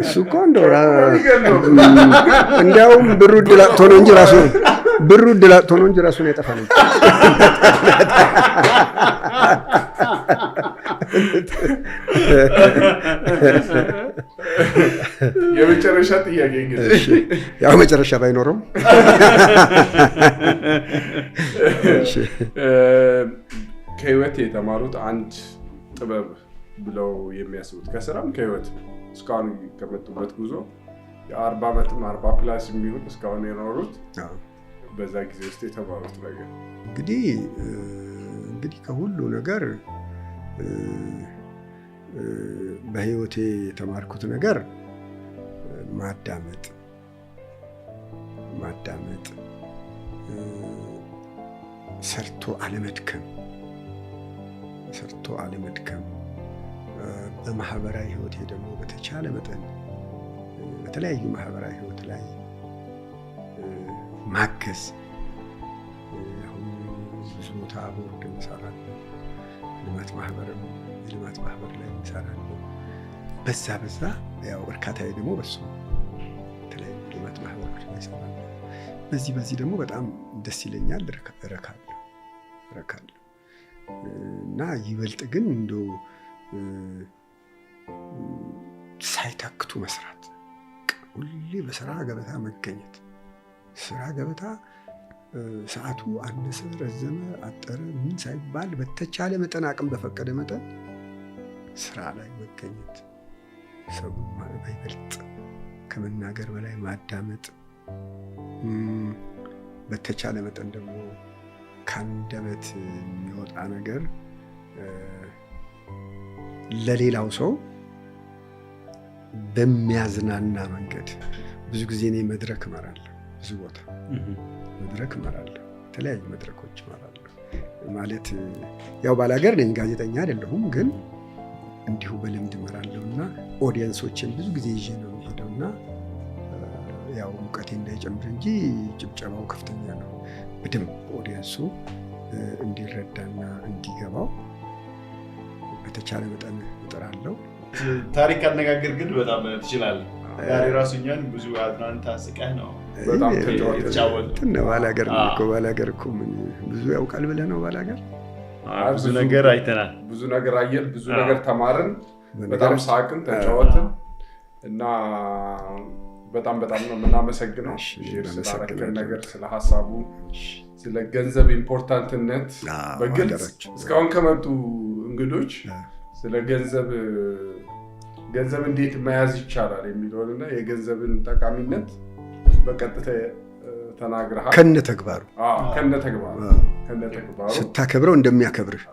እሱ እኮ እንደውም ብሩ ድላጥቶ ነው እንጂ ራሱን ያጠፋል። የመጨረሻ ጥያቄ እንግዲህ ያው መጨረሻ ባይኖርም ከህይወት የተማሩት አንድ ጥበብ ብለው የሚያስቡት ከስራም ከህይወት እስካሁን ከመጡበት ጉዞ የ40 ዓመትም 40 ፕላስ የሚሆን እስካሁን የኖሩት በዛ ጊዜ ውስጥ የተማሩት ነገር እንግዲህ ከሁሉ ነገር በህይወቴ የተማርኩት ነገር ማዳመጥ ሰርቶ አለመድከም በማህበራዊ ህይወቴ ደግሞ በተቻለ መጠን በተለያዩ ማህበራዊ ህይወት ላይ ማገዝ አሁን ብዙ ቦታ ቦርድ እንሰራለን የልማት ማህበር ላይ እንሰራለን በዛ ያው እርካታዬ ደግሞ በሱ የተለያዩ ልማት ማህበሮች ላይ እንሰራለን በዚህ ደግሞ በጣም ደስ ይለኛል እረካለሁ እና ይበልጥ ግን እንደው ሳይታክቱ መስራት ሁሌ በስራ ገበታ መገኘት ስራ ገበታ ሰዓቱ አነሰ ረዘመ አጠረ ምን ሳይባል በተቻለ መጠን አቅም በፈቀደ መጠን ስራ ላይ መገኘት ሰው ባይበልጥ ከመናገር በላይ ማዳመጥ በተቻለ መጠን ደግሞ ካንደበት የሚወጣ ነገር ለሌላው ሰው በሚያዝናና መንገድ ብዙ ጊዜ እኔ መድረክ እመራለሁ ብዙ ቦታ መድረክ እመራለሁ የተለያዩ መድረኮች እመራለሁ ማለት ያው ባላገር ነኝ ጋዜጠኛ አይደለሁም ግን እንዲሁ በልምድ እመራለሁና ኦዲየንሶችን ብዙ ጊዜ ይዤ ነው የምሄደውና ያው ሙቀቴ እንዳይጨምር እንጂ ጭብጨባው ከፍተኛ ነው በደንብ ኦዲየንሱ እንዲረዳና እንዲገባው በተቻለ መጠን እጥራለሁ። ታሪክ አነጋገር ግን በጣም ትችላለህ። ዛሬ ራሱኛን ብዙ አድናንታ ስቀህ ነው በጣም ተጫወተ ነው ባላገር እኮ ምን ብዙ ያውቃል ብለህ ነው ባላገር ብዙ ነገር አይተናል ብዙ ነገር አየን ብዙ ነገር ተማርን በጣም ሳቅን ተጫወትን እና በጣም ነው የምናመሰግነው ስላረከን ነገር ስለ ሐሳቡ ስለ ገንዘብ ኢምፖርታንትነት በግልጽ እስካሁን ከመጡ እንግዶች ስለ ገንዘብ እንዴት መያዝ ይቻላል የሚለውንና የገንዘብን ጠቃሚነት በቀጥታ ተናግረሃል ከነተግባሩ ስታከብረው እንደሚያከብርህ